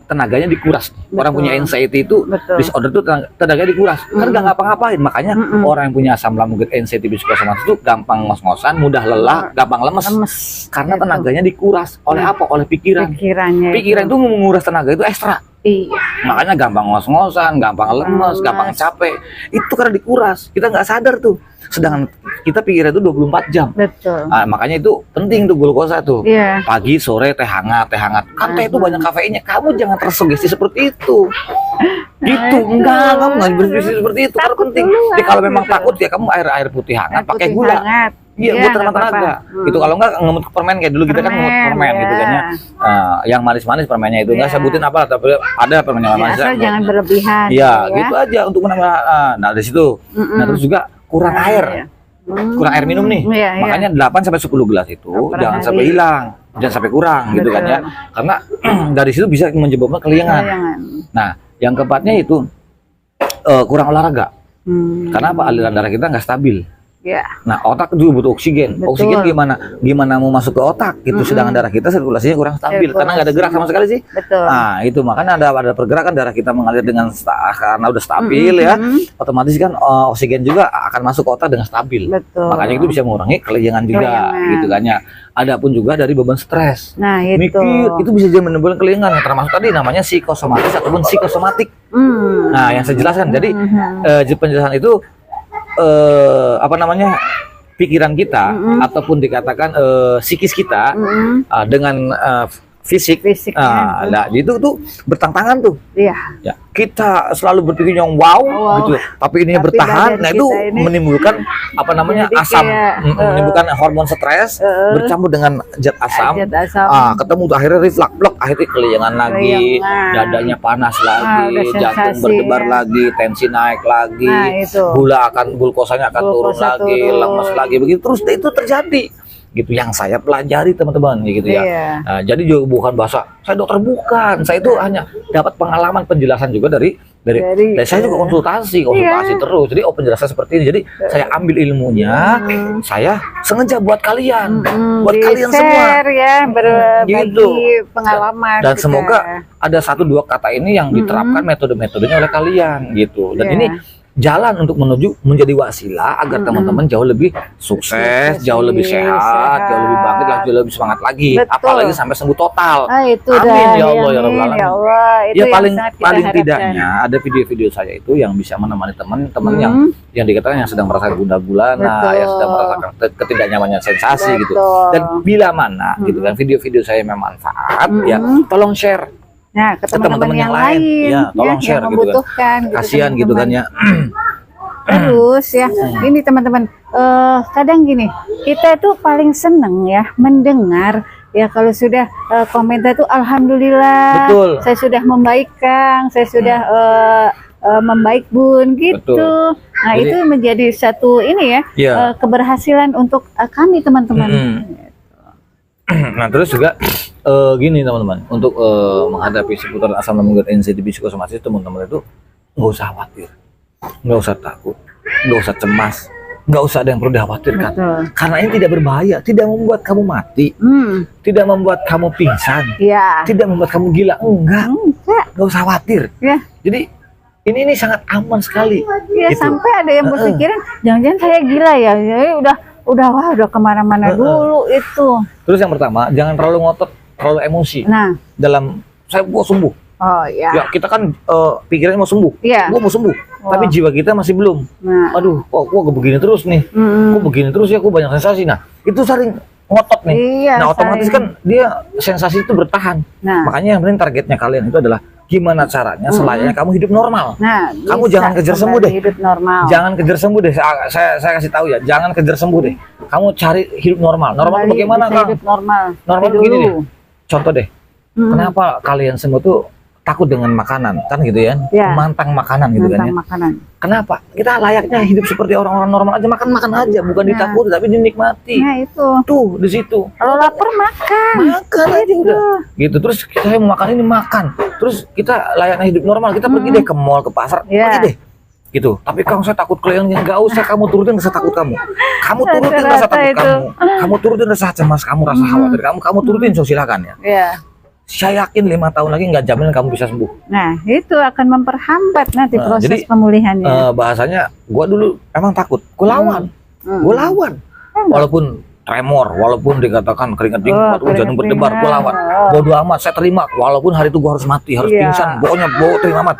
tenaganya dikuras. Orang punya anxiety itu disorder itu tenaganya dikuras. Kan nggak ngapa-ngapain. Makanya orang yang punya asam lambung anxiety psikosomatis itu gampang ngos-ngosan, mudah lelah, gampang lemes. Karena tenaganya dikuras oleh apa? Oleh pikiran. Pikiran itu menguras tenaga itu ekstra. Iya. Makanya gampang ngos-ngosan, gampang lemes, gampang capek. Itu karena dikuras. Kita nggak sadar tuh. Sedangkan kita pikiran itu 24 jam. Betul. Nah, makanya itu penting tuh glukosa tuh. Iya. Pagi, sore teh hangat, teh hangat. Kan teh itu banyak kafeinnya. Kamu jangan tersugesti seperti itu. Gitu, enggak, kamu nggak bersugesti seperti itu. Karena penting. Jadi kalau memang takut ya kamu air putih hangat pakai gula. Iya, Iya, buat nggak tenaga. apa-apa. Gitu kalau enggak ngemut permen kayak dulu kita kan ngemut permen gitu kan ya. Yang manis-manis permennya itu enggak Iya. sebutin apa, tapi ada permen yang Ya, manis. asal jangan berlebihan. Iya, gitu ya. gitu aja untuk menambah. Nah, dari situ. Mm-mm. Nah, terus juga kurang Nah, air. iya. Hmm. Kurang air minum nih. Iya, iya. Makanya 8 sampai 10 gelas itu Per jangan hari. sampai hilang, jangan sampai kurang gitu kan ya. Betul. Karena dari situ bisa menyebabkan keliengan. Jangan. Nah, yang keempatnya itu kurang olahraga. Karena apa? Aliran darah kita nggak stabil. Ya. Nah, otak juga butuh oksigen. Betul. Oksigen gimana mau masuk ke otak gitu, sedangkan darah kita sirkulasinya kurang stabil karena nggak ada gerak sama sekali sih. Betul. Nah, itu makanya ada pergerakan darah kita mengalir dengan karena udah stabil ya, otomatis kan oksigen juga akan masuk ke otak dengan stabil. Betul. Makanya itu bisa mengurangi keliengan juga Keliengan. gitu kan ya. Adapun juga dari beban stres. Nah, itu. Mikir itu bisa jadi menimbulkan keliengan, termasuk tadi namanya psikosomatis ataupun psikosomatik. Nah, yang saya jelaskan. Jadi penjelasan itu apa namanya, pikiran kita ataupun dikatakan psikis kita dengan fisik. Fisiknya. Nah, itu tuh bertentangan tuh. Iya. Ya, kita selalu berpikir yang wow, Wow. gitu. Tapi ini Tapi bertahan. badan Nah, itu kita ini menimbulkan apa namanya, jadi asam, kayak, menimbulkan hormon stres bercampur dengan zat asam. Zat asam. Ketemu tuh akhirnya reflux, blok, akhirnya keliengan lagi, Keliengan. dadanya panas lagi, udah jantung sensasi, berdebar ya. lagi, tensi naik lagi, Nah, itu. glukosanya akan turun Glukosa lagi, turun. lemes lagi, begitu terus itu terjadi. Gitu yang saya pelajari teman-teman gitu ya. Iya. Nah, jadi juga bukan bahasa saya dokter, bukan. Saya itu hanya dapat pengalaman penjelasan juga dari saya juga konsultasi Iya. terus. Jadi penjelasan seperti ini. Jadi saya ambil ilmunya, saya sengaja buat kalian, buat kalian semua. Di-share ya, berbagi Gitu. pengalaman. Dan kita. semoga ada 1-2 kata ini yang diterapkan metode-metodenya oleh kalian gitu. Dan Iya. ini jalan untuk menuju menjadi wasilah agar teman-teman jauh lebih sukses, jauh lebih sehat, jauh lebih bangkit, jauh lebih semangat lagi. Betul. Apalagi sampai sembuh total. Itu Amin, dah. ya Allah, ya Rabbal Amin, Alamin. ya Allah. Itu Ya yang paling sangat kita paling harapkan. tidaknya ada video-video saya itu yang bisa menemani teman-teman yang dikatakan yang sedang merasakan gundah gulana, Betul. yang sedang merasakan ketidaknyamanan sensasi gitu. Betul. Dan bila mana gitu kan video-video saya bermanfaat, ya tolong share. Nah, ke teman-teman yang lain, ya, tolong share yang gitu kan. membutuhkan. Kasihan gitu kan ya. Terus ya, ini teman-teman, kadang gini, kita itu paling seneng ya mendengar ya kalau sudah komentar itu alhamdulillah, Betul. saya sudah membaik Kang, saya sudah membaik Bun gitu. Betul. Nah, Jadi- itu menjadi satu ini ya, Iya. keberhasilan untuk kami teman-teman. Nah, terus juga gini teman-teman, untuk menghadapi seputar asam lambung NCDB psikosomatis, teman-teman itu nggak usah khawatir, nggak usah takut, nggak usah cemas, nggak usah ada yang perlu dikhawatirkan. Betul. Karena ini tidak berbahaya, tidak membuat kamu mati, tidak membuat kamu pingsan, Ya. tidak membuat kamu gila, enggak, Enggak. nggak usah khawatir. Ya. Jadi ini sangat aman sekali. Ya, Gitu. sampai ada yang berpikiran jangan-jangan saya gila ya. Jadi udah kemana-mana dulu itu. Terus yang pertama, jangan terlalu ngotot, terlalu emosi Nah, dalam saya mau sembuh. oh ya. Ya kita kan pikirannya mau sembuh, Iya. gua mau sembuh, tapi jiwa kita masih belum. Nah, Aduh, kok gua begini terus nih, kok begini terus ya, kok banyak sensasi. Nah, itu sering ngotot nih. Iya, Nah, otomatis sering. kan dia sensasi itu bertahan. Nah. Makanya yang penting targetnya kalian itu adalah gimana caranya selayaknya kamu hidup normal. nah, Kamu bisa jangan kejar sembuh kembali deh. hidup normal. Jangan kejar sembuh deh. Saya kasih tahu ya, jangan kejar sembuh deh. Kamu cari hidup normal. Normal Kembali bagaimana, bisa Kang? hidup normal. Normal Dari begini dulu. deh. Contoh deh. Kenapa kalian semua tuh takut dengan makanan, kan gitu ya? Ya. Memantang makanan gitu kan Tentang ya. makanan. Kenapa? Kita layaknya hidup seperti orang-orang normal aja, makan aja, bukan ditakuti tapi dinikmati. Nah, itu. Tuh, di situ. Kalau lapar makan. Makan aja udah. Gitu. Terus saya mau makan ini makan. Terus kita layaknya hidup normal, kita pergi deh ke mall, ke pasar, Ya. pergi deh. Gitu. Tapi Kang, saya takut kelihatannya, nggak usah kamu turutin rasa takut kamu. Kamu turutin rasa Rata-rata takut itu. kamu. Kamu turutin rasa cemas kamu, rasa khawatir kamu turutin, so silakan ya. Ya. Saya yakin 5 tahun lagi nggak jamin kamu bisa sembuh. Nah, itu akan memperhambat nanti Nah, proses jadi, pemulihannya. Bahasanya, gua dulu emang takut, gua lawan, gua lawan. Walaupun tremor, walaupun dikatakan keringat dingin, keringat jantung berdebar, dingin. gua lawan. Bodo amat, saya terima. Walaupun hari itu gua harus mati, harus Iya. pingsan, pokoknya terima amat.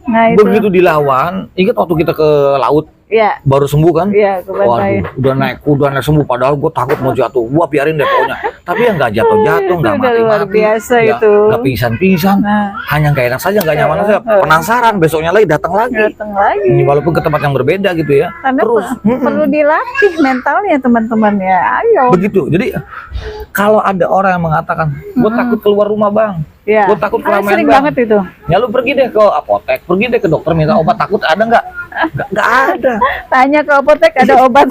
Nah, itu. Begitu dilawan, ingat waktu kita ke laut, Iya. baru sembuh kan? Iya, kebantai. Waduh, udah naik sembuh. Padahal gue takut mau jatuh. Gua biarin deh pokoknya. Tapi yang nggak jatuh-jatuh, nggak Udah luar mati-mati, biasa itu. nggak pingsan-pingsan. Nah, Hanya nggak enak saja, nggak nyaman saja. Penasaran, besoknya lagi datang lagi. datang lagi. Ini walaupun ke tempat yang berbeda gitu ya. Karena Terus perlu dilatih mentalnya teman-teman ya. Ayo. begitu. Jadi kalau ada orang yang mengatakan, gue takut keluar rumah bang, Ya. gue takut keramaian Sering bang. banget itu. Ya lu pergi deh ke apotek, pergi deh ke dokter minta obat takut ada nggak? Nggak ada. Tanya ke apotek ada obat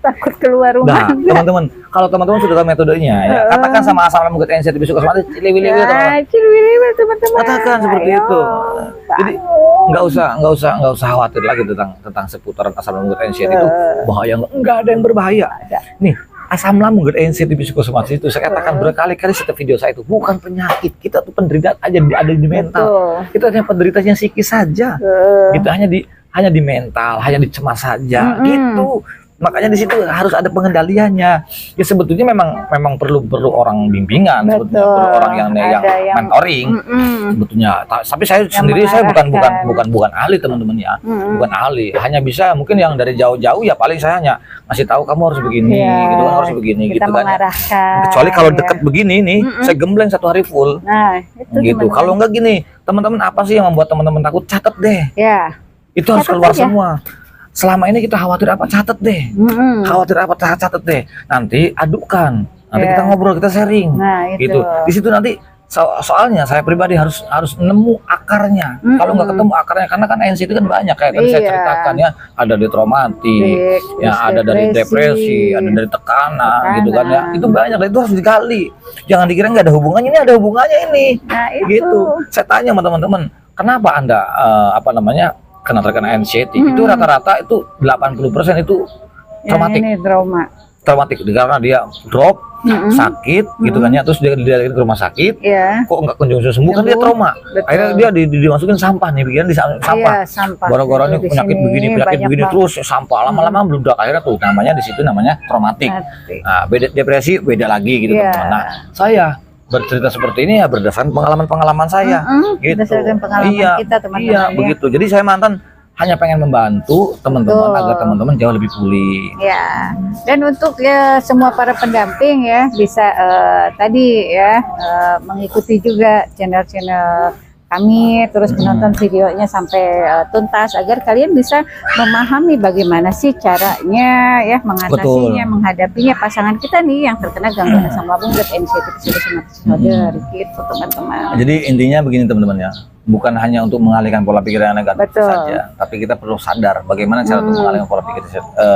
takut keluar rumah. Nah, teman-teman, kalau teman-teman sudah tahu metodenya, ya, katakan sama asam lambung gut NC bisa kosmatis, cili-wili gitu. Cili-wili teman-teman. Katakan seperti Ayo. itu. Jadi nggak usah khawatir lagi tentang seputaran asam lambung gut NC itu bahaya nggak ada yang berbahaya. Nih, asam lambung gut NC psikosomatis itu saya katakan berkali-kali setiap video saya itu bukan penyakit, kita tuh penderita aja ada di mental. Betul. Kita hanya penderitanya psikis saja. Gitu hanya di mental, hanya di cemas saja gitu. Makanya di situ harus ada pengendaliannya. Ya sebetulnya memang perlu orang bimbingan, sebetulnya perlu orang yang mentoring. Sebetulnya. Tapi saya sendiri saya bukan ahli teman-teman ya. Bukan ahli. Hanya bisa mungkin yang dari jauh-jauh ya paling saya hanya ngasih tahu kamu harus begini, gitu kan harus begini kita gitu kan. mengarahkan, Kecuali kalau ya. deket begini nih, saya gembleng 1 hari full. Nah, itu Gitu. Kalau enggak gini, teman-teman apa sih yang membuat teman-teman takut? Catat deh. Ya. Itu harus Catat keluar aja. semua. Selama ini kita khawatir apa? Catat deh. Khawatir apa? Catat deh. Nanti adukan. Nanti kita ngobrol, kita sharing. Nah, itu. Gitu. Di situ nanti soalnya saya pribadi harus nemu akarnya. Kalau nggak ketemu akarnya, karena kan NC itu kan banyak kayak tadi saya Iya. ceritakan ya, ada dari traumatik, ya ada dari depresi, ada dari tekanan, gitu kan ya. Itu banyak, itu harus digali. Jangan dikira nggak ada hubungannya, ini ada hubungannya ini. Nah, itu. Gitu. Saya tanya sama teman-teman, kenapa Anda kena terkena anxiety? Itu rata-rata itu 80% itu traumatik. Ini trauma. Traumatik karena dia drop, sakit gitu kan ya, terus dia ke rumah sakit. Iya. Kok nggak kunjung sembuh kan dia trauma. Betul. Akhirnya dia dimasukin sampah nih, pikiran di sampah. Iya, sampah. Gara-garanya Di penyakit sini begini banyak terus sampah lama-lama meledak, akhirnya tuh namanya di situ namanya traumatik. Nah, beda depresi beda lagi gitu Iya. teman-teman. Nah, saya bercerita seperti ini ya berdasarkan pengalaman saya. Gitu. Berdasarkan pengalaman kita, teman-teman, Iya, ya. begitu. Jadi saya mantan hanya pengen membantu teman-teman Betul. agar teman-teman jauh lebih pulih. Ya, dan untuk ya semua para pendamping ya bisa tadi ya mengikuti juga channel-channel kami, terus menonton videonya sampai tuntas agar kalian bisa memahami bagaimana sih caranya ya mengatasinya, menghadapinya pasangan kita nih yang terkena gangguan asam lambung dan anxiety psikosomatis disorder gitu teman-teman. Jadi intinya begini teman-teman ya, bukan hanya untuk mengalihkan pola pikir yang negatif Betul. saja, tapi kita perlu sadar bagaimana cara untuk mengalihkan pola pikir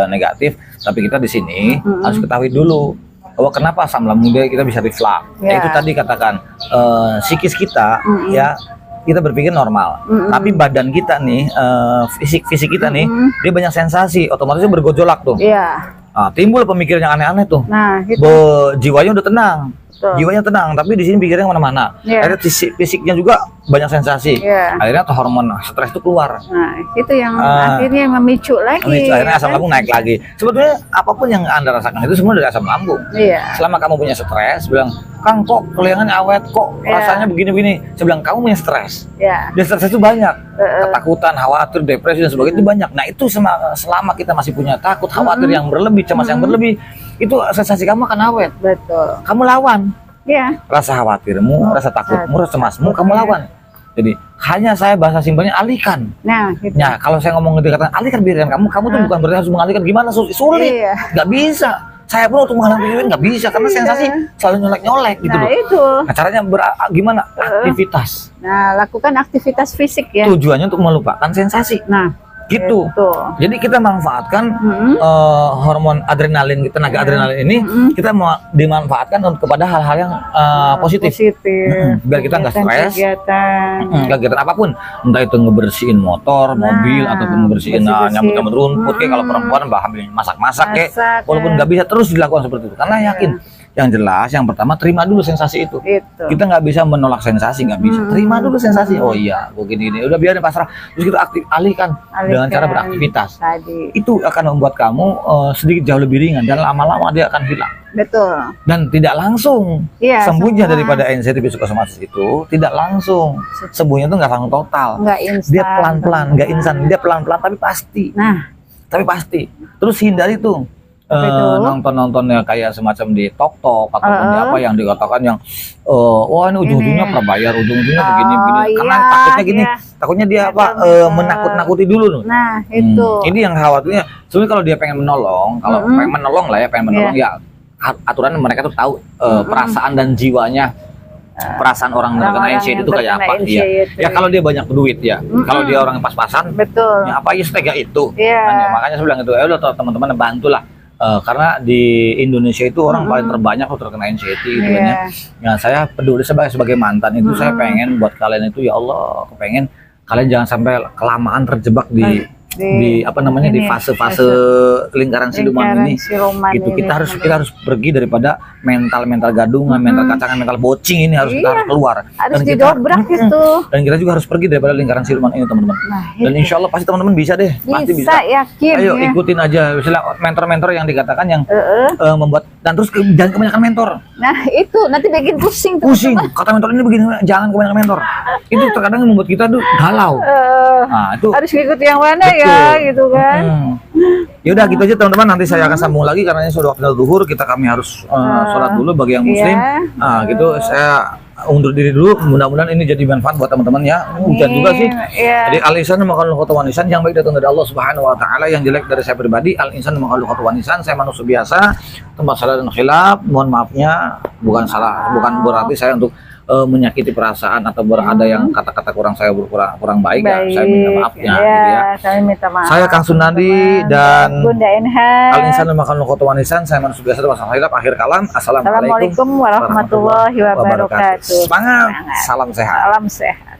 negatif. Tapi kita di sini harus ketahui dulu bahwa kenapa asam lambung kita bisa reflux. Ya. Itu tadi katakan psikis kita ya, kita berpikir normal, tapi badan kita nih, fisik kita nih, dia banyak sensasi, otomatis bergejolak tuh. Iya. Nah, timbul pemikiran yang aneh-aneh tuh. Nah, gitu. Jiwanya udah tenang, Betul. jiwanya tenang, tapi di sini pikirnya kemana-mana. Iya. Akhirnya fisiknya juga banyak sensasi. Iya. Akhirnya tuh hormon stres itu keluar. Nah, itu yang akhirnya memicu lagi. Akhirnya asam kan? lambung naik lagi. Sebetulnya apapun yang Anda rasakan itu semua dari asam lambung. Iya. Selama kamu punya stres, bilang, Kang kok kelihatannya awet, kok Iya. rasanya begini-begini. Saya bilang, kamu punya stres. Ya. Dan stres itu banyak. Ketakutan, khawatir, depresi, dan sebagainya itu banyak. Nah itu selama kita masih punya takut, khawatir yang berlebih, cemas yang berlebih, itu sensasi kamu akan awet. Betul. Kamu lawan. Ya. Rasa khawatirmu, rasa takutmu, rasa cemasmu, kamu lawan. Jadi hanya saya bahasa simpelnya alihkan. Nah, gitu. Nah kalau saya ngomong dikatakan alihkan pikiran kamu tuh bukan berarti harus mengalihkan. Gimana sulit? Iya. Nggak bisa. Saya pun untuk mengalihkan pikiran nggak bisa karena sensasi selalu nyolek-nyolek gitu Nah, loh. itu. Nah caranya gimana? Aktivitas. Nah, lakukan aktivitas fisik ya. Tujuannya untuk melupakan sensasi. Nah, Gitu. itu. Jadi kita manfaatkan hormon adrenalin, tenaga adrenalin ini kita mau dimanfaatkan kepada hal-hal yang positif. Biar kita nggak stres. Kegiatan apapun, entah itu ngebersihin motor, mobil, ataupun ngebersihin nyambut-nyambut rumput, kayak kalau perempuan masak-masak kayak, walaupun nggak bisa terus dilakukan seperti itu. Karena yakin, yang jelas, yang pertama terima dulu sensasi itu. Kita nggak bisa menolak sensasi, nggak bisa. Terima dulu sensasi. Oh iya, begini, udah biarin pasrah. Terus kita alihkan dengan cara beraktivitas. Itu akan membuat kamu sedikit jauh lebih ringan dan lama-lama dia akan hilang. Betul. Dan tidak langsung sembuhnya semua. daripada anxiety psikosomatis itu tidak langsung. Sembuhnya itu nggak langsung total. Nggak instan. Dia pelan-pelan, nggak instan. Dia pelan-pelan tapi pasti. Nah, tapi pasti. Terus hindari tuh Apa itu? nonton-nontonnya kayak semacam di TokTok ataupun di apa yang dikatakan yang wah ini ujung-ujungnya berbayar, ujung-ujungnya begini-begini. Karena iya, takutnya gini, iya. takutnya dia apa menakut-nakuti dulu loh. Nah, itu. Ini yang khawatirnya. Sebenarnya kalau dia pengen menolong, kalau pengen menolong lah ya, pengen menolong ya aturan mereka tuh tahu perasaan dan jiwanya. Perasaan orang terkena Orang-orang anxiety yang itu kayak terkena apa? Iya. anxiety. Ya kalau dia banyak duit ya. Kalau dia orang yang pas-pasan, Betul. ya apa ya setega itu. Iya. Makanya saya bilang itu, ya udah teman-teman bantulah. Karena di Indonesia itu orang paling terbanyak tuh terkena anxiety gitu kan ya. Ya saya peduli sebagai mantan itu saya pengen buat kalian itu ya Allah, kepengen kalian jangan sampai kelamaan terjebak di apa namanya di fase-fase lingkaran siluman ini gitu. Kita harus pergi daripada mental gadungan, mental kacangan, mental bocing ini kita harus keluar. Harus Dan kita didobrak itu. dan kita juga harus pergi daripada lingkaran siluman ini teman-teman. Nah, Dan insya Allah pasti teman-teman bisa deh, pasti bisa. Yakin. Ayo ya. ikutin aja, misalnya mentor-mentor yang dikatakan yang membuat, dan terus jangan kebanyakan mentor. Nah, itu nanti bikin pusing tuh. Pusing, kata mentor ini begini, jangan kebanyakan mentor. Itu terkadang membuat kita tuh galau. Nah, itu Harus ngikut yang mana ya gitu kan. Ya udah gitu aja teman-teman, nanti saya akan sambung lagi karena ini sudah waktu zuhur, kami harus sholat dulu bagi yang muslim. Iya. Gitu saya undur diri dulu, mudah-mudahan ini jadi manfaat buat teman-teman ya. Hujan juga sih. Iya. Jadi al-insan maqalul khutwan nisan, yang baik datang dari Allah Subhanahu wa taala, yang jelek dari saya pribadi. Al-insan maqalul khutwan nisan, saya manusia biasa, tempat salah dan khilaf, mohon maafnya, bukan salah, bukan berarti saya untuk menyakiti perasaan atau berada yang kata-kata saya kurang baik, ya saya minta maafnya Ya, gitu ya. saya minta maaf. Saya Kang Sunandi dan Bunda Enhan. Al-insan maqalul khutwan nisan, saya manusia biasa, tempat salah khilaf. Akhir kalam, assalamualaikum Assalamualaikum warahmatullahi wabarakatuh. Semangat, salam sehat. Salam sehat.